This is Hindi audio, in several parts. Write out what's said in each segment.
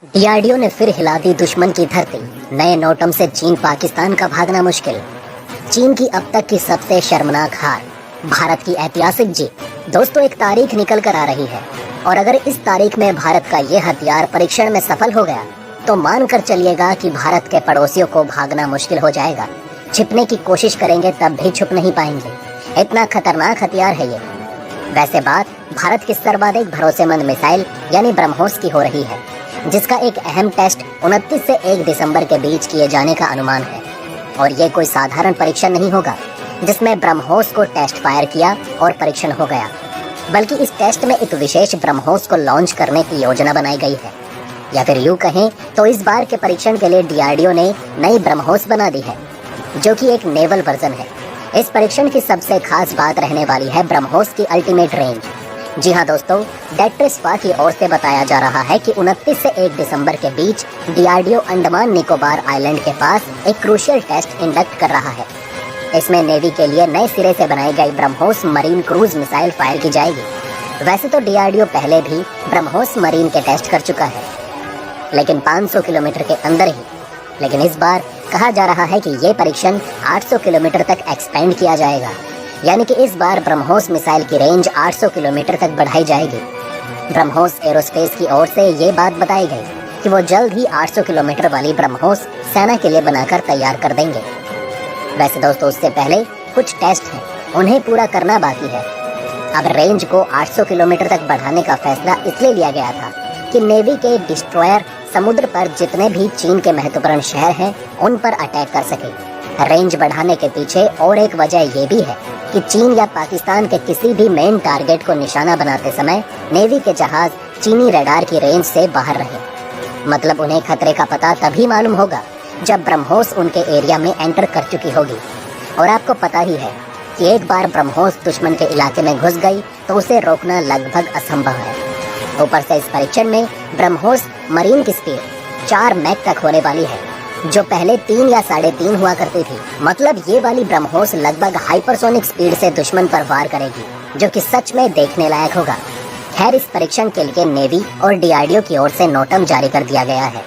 डीआरडीओ ने फिर हिला दी दुश्मन की धरती। नए नोटम से चीन पाकिस्तान का भागना मुश्किल। चीन की अब तक की सबसे शर्मनाक हार, भारत की ऐतिहासिक जीत। दोस्तों, एक तारीख निकल कर आ रही है और अगर इस तारीख में भारत का ये हथियार परीक्षण में सफल हो गया तो मान कर चलिएगा कि भारत के पड़ोसियों को भागना मुश्किल हो जाएगा। छिपने की कोशिश करेंगे तब भी छुप नहीं पाएंगे। इतना खतरनाक हथियार है ये। वैसे बात भारत की सर्वाधिक भरोसेमंद मिसाइल यानी ब्रह्मोस की हो रही है, जिसका एक अहम टेस्ट 29 से 1 दिसंबर के बीच किए जाने का अनुमान है। और ये कोई साधारण परीक्षण नहीं होगा जिसमें ब्रह्मोस को टेस्ट फायर किया और परीक्षण हो गया, बल्कि इस टेस्ट में एक विशेष ब्रह्मोस को लॉन्च करने की योजना बनाई गई है। या फिर यूँ कहें तो इस बार के परीक्षण के लिए डीआरडीओ ने नई ब्रह्मोस बना दी है, जो कि एक नेवल वर्जन है। इस परीक्षण की सबसे खास बात रहने वाली है ब्रह्मोस की अल्टीमेट रेंज। जी हाँ दोस्तों, डेट्रिस्फा की ओर से बताया जा रहा है कि 29 से 1 दिसंबर के बीच डीआरडीओ अंडमान निकोबार आइलैंड के पास एक क्रूशियल टेस्ट इंडक्ट कर रहा है। इसमें नेवी के लिए नए सिरे से बनाई गई BrahMos marine cruise missile fire की जाएगी। वैसे तो डीआरडीओ पहले भी ब्रह्मोस मरीन के टेस्ट कर चुका है, लेकिन 500 किलोमीटर के अंदर ही। लेकिन इस बार कहा जा रहा है कि ये परीक्षण 800 किलोमीटर तक एक्सपेंड किया जाएगा, यानी कि इस बार ब्रह्मोस मिसाइल की रेंज 800 किलोमीटर तक बढ़ाई जाएगी। ब्रह्मोस एरोस्पेस की ओर से ये बात बताई गई कि वो जल्द ही 800 किलोमीटर वाली ब्रह्मोस सेना के लिए बनाकर तैयार कर देंगे। वैसे दोस्तों, उससे पहले कुछ टेस्ट हैं, उन्हें पूरा करना बाकी है। अब रेंज को 800 किलोमीटर तक बढ़ाने का फैसला इसलिए लिया गया था कि नेवी के डिस्ट्रॉयर समुद्र पर जितने भी चीन के महत्वपूर्ण शहर हैं उन पर अटैक कर सके। रेंज बढ़ाने के पीछे और एक वजह ये भी है कि चीन या पाकिस्तान के किसी भी मेन टारगेट को निशाना बनाते समय नेवी के जहाज चीनी रडार की रेंज से बाहर रहे। मतलब उन्हें खतरे का पता तभी मालूम होगा जब ब्रह्मोस उनके एरिया में एंटर कर चुकी होगी। और आपको पता ही है कि एक बार ब्रह्मोस दुश्मन के इलाके में घुस गई तो उसे रोकना लगभग असंभव है। ऊपर से इस परीक्षण में ब्रह्मोस मरीन की स्पीड 4 मैक तक होने वाली है, जो पहले 3 या 3.5 हुआ करती थी। मतलब ये वाली ब्रह्मोस लगभग हाइपरसोनिक स्पीड से दुश्मन पर वार करेगी, जो कि सच में देखने लायक होगा। खैर, इस परीक्षण के लिए नेवी और डीआरडीओ की ओर से नोटम जारी कर दिया गया है।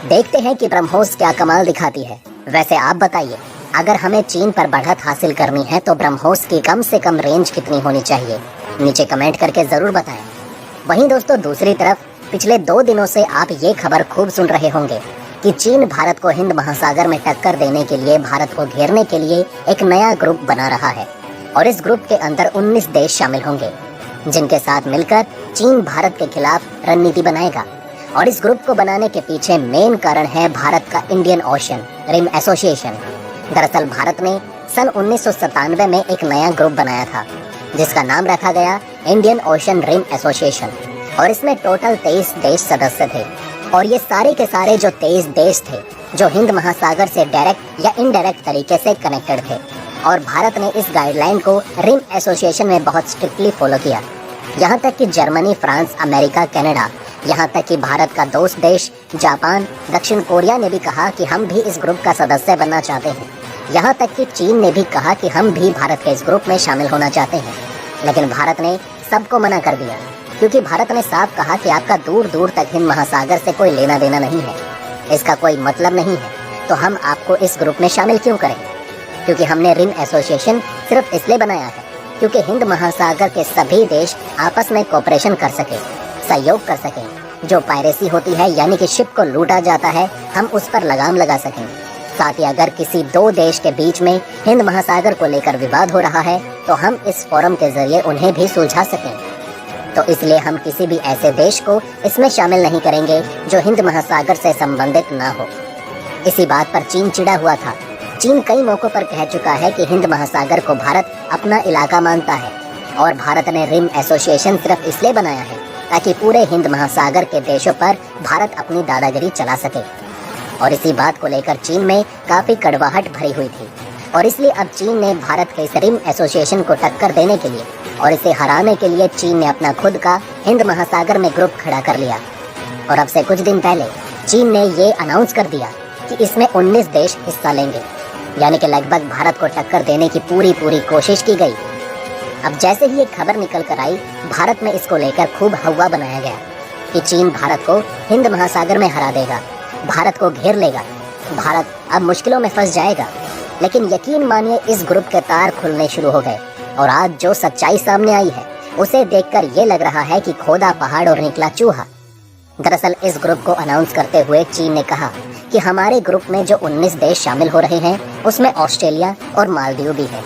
देखते हैं कि ब्रह्मोस क्या कमाल दिखाती है। वैसे आप बताइए, अगर हमें चीन पर बढ़त हासिल करनी है तो ब्रह्मोस की कम से कम रेंज कितनी होनी चाहिए? नीचे कमेंट करके जरूर बताएं। वहीं दोस्तों, दूसरी तरफ पिछले 2 दिनों से आप ये खबर खूब सुन रहे होंगे कि चीन भारत को हिंद महासागर में टक्कर देने के लिए भारत को घेरने के लिए एक नया ग्रुप बना रहा है। और इस ग्रुप के अंदर 19 देश शामिल होंगे, जिनके साथ मिलकर चीन भारत के खिलाफ रणनीति बनाएगा। और इस ग्रुप को बनाने के पीछे मेन कारण है भारत का इंडियन ओशन रिम एसोसिएशन। दरअसल भारत ने सन 1997 में एक नया ग्रुप बनाया था, जिसका नाम रखा गया इंडियन ओशन रिम एसोसिएशन। और इसमें टोटल 23 देश सदस्य थे। और ये सारे के सारे जो 23 देश थे, जो हिंद महासागर से डायरेक्ट या इनडायरेक्ट तरीके से कनेक्टेड थे। और भारत ने इस गाइडलाइन को रिम एसोसिएशन में बहुत स्ट्रिक्टली फॉलो किया। यहाँ तक कि जर्मनी, फ्रांस, अमेरिका, कनाडा, यहाँ तक कि भारत का दोस्त देश जापान, दक्षिण कोरिया ने भी कहा कि हम भी इस ग्रुप का सदस्य बनना चाहते हैं। यहाँ तक कि चीन ने भी कहा कि हम भी भारत के इस ग्रुप में शामिल होना चाहते हैं। लेकिन भारत ने सबको मना कर दिया, क्योंकि भारत ने साफ कहा कि आपका दूर दूर तक हिंद महासागर से कोई लेना देना नहीं है, इसका कोई मतलब नहीं है, तो हम आपको इस ग्रुप में शामिल क्यों करें? क्योंकि हमने रिम एसोसिएशन सिर्फ इसलिए बनाया है क्योंकि हिंद महासागर के सभी देश आपस में कोऑपरेशन कर सके, सहयोग कर सकें। जो पायरेसी होती है, यानी कि शिप को लूटा जाता है, हम उस पर लगाम लगा सकें। साथ ही अगर किसी 2 देश के बीच में हिंद महासागर को लेकर विवाद हो रहा है तो हम इस फोरम के जरिए उन्हें भी सुलझा सकें। तो इसलिए हम किसी भी ऐसे देश को इसमें शामिल नहीं करेंगे जो हिंद महासागर से संबंधित ना हो। इसी बात पर चीन चिढ़ा हुआ था। चीन कई मौकों पर कह चुका है कि हिंद महासागर को भारत अपना इलाका मानता है और भारत ने रिम एसोसिएशन सिर्फ इसलिए बनाया है ताकि पूरे हिंद महासागर के देशों पर भारत अपनी दादागिरी चला सके। और इसी बात को लेकर चीन में काफ़ी कड़वाहट भरी हुई थी। और इसलिए अब चीन ने भारत के इस रिम एसोसिएशन को टक्कर देने के लिए और इसे हराने के लिए चीन ने अपना खुद का हिंद महासागर में ग्रुप खड़ा कर लिया। और अब से कुछ दिन पहले चीन ने ये अनाउंस कर दिया कि इसमें 19 देश हिस्सा लेंगे, यानी कि लगभग भारत को टक्कर देने की पूरी कोशिश की गई। अब जैसे ही ये खबर निकल कर आई, भारत में इसको लेकर खूब हवा बनाया गया कि चीन भारत को हिंद महासागर में हरा देगा, भारत को घेर लेगा, भारत अब मुश्किलों में फंस जाएगा। लेकिन यकीन मानिए इस ग्रुप के तार खुलने शुरू हो गए और आज जो सच्चाई सामने आई है उसे देखकर ये लग रहा है कि खोदा पहाड़ और निकला चूहा। दरअसल इस ग्रुप को अनाउंस करते हुए चीन ने कहा कि हमारे ग्रुप में जो 19 देश शामिल हो रहे हैं उसमें ऑस्ट्रेलिया और मालदीव भी है।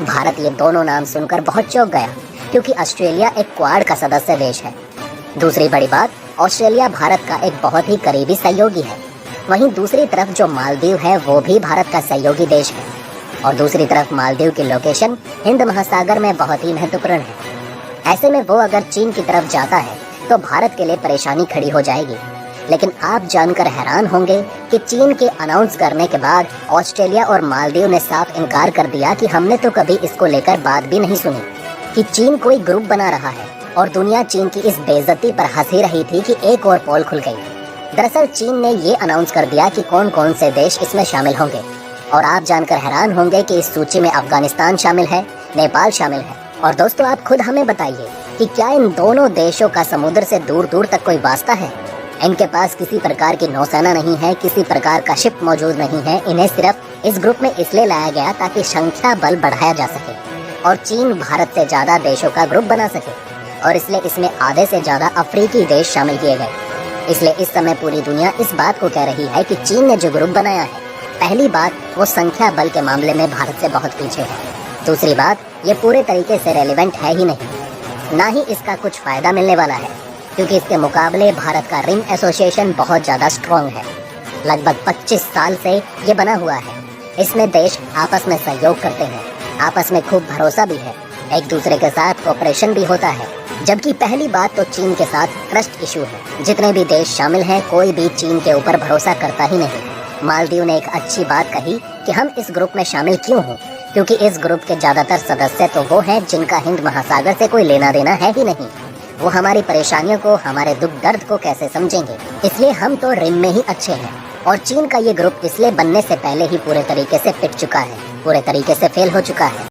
भारत ये दोनों नाम सुनकर बहुत चौंक गया क्योंकि ऑस्ट्रेलिया एक क्वाड का सदस्य देश है। दूसरी बड़ी बात, ऑस्ट्रेलिया भारत का एक बहुत ही करीबी सहयोगी है। वहीं दूसरी तरफ जो मालदीव है वो भी भारत का सहयोगी देश है और दूसरी तरफ मालदीव की लोकेशन हिंद महासागर में बहुत ही महत्वपूर्ण है। ऐसे में वो अगर चीन की तरफ जाता है तो भारत के लिए परेशानी खड़ी हो जाएगी। लेकिन आप जानकर हैरान होंगे कि चीन के अनाउंस करने के बाद ऑस्ट्रेलिया और मालदीव ने साफ इनकार कर दिया कि हमने तो कभी इसको लेकर बात भी नहीं सुनी कि चीन कोई ग्रुप बना रहा है और दुनिया चीन की इस बेइज्जती पर हंसी रही थी कि एक और पोल खुल गई। दरअसल चीन ने ये अनाउंस कर दिया कि कौन कौन से देश इसमें शामिल होंगे और आप जानकर हैरान होंगे कि इस सूची में अफगानिस्तान शामिल है, नेपाल शामिल है। और दोस्तों आप खुद हमें बताइए कि क्या इन दोनों देशों का समुद्र से दूर दूर तक कोई वास्ता है? इनके पास किसी प्रकार की नौसेना नहीं है, किसी प्रकार का शिप मौजूद नहीं है। इन्हें सिर्फ इस ग्रुप में इसलिए लाया गया ताकि संख्या बल बढ़ाया जा सके और चीन भारत से ज्यादा देशों का ग्रुप बना सके और इसलिए इसमें आधे से ज्यादा अफ्रीकी देश शामिल किए गए। इसलिए इस समय पूरी दुनिया इस बात को कह रही है कि चीन ने जो ग्रुप बनाया है, पहली बात वो संख्या बल के मामले में भारत से बहुत पीछे है। दूसरी बात, ये पूरे तरीके से रेलेवेंट है ही नहीं, ना ही इसका कुछ फायदा मिलने वाला है क्योंकि इसके मुकाबले भारत का रिंग एसोसिएशन बहुत ज़्यादा स्ट्रॉन्ग है। लगभग 25 साल से ये बना हुआ है। इसमें देश आपस में सहयोग करते हैं, आपस में खूब भरोसा भी है, एक दूसरे के साथ कोऑपरेशन भी होता है। जबकि पहली बात तो चीन के साथ ट्रस्ट इशू है। जितने भी देश शामिल हैं कोई भी चीन के ऊपर भरोसा करता ही नहीं। मालदीव ने एक अच्छी बात कही कि हम इस ग्रुप में शामिल क्यों हों, क्योंकि इस ग्रुप के ज्यादातर सदस्य तो वो हैं जिनका हिंद महासागर से कोई लेना देना है ही नहीं। वो हमारी परेशानियों को, हमारे दुख दर्द को कैसे समझेंगे? इसलिए हम तो रिम में ही अच्छे हैं। और चीन का ये ग्रुप इसलिए बनने से पहले ही पूरे तरीके से पिट चुका है, पूरे तरीके से फेल हो चुका है।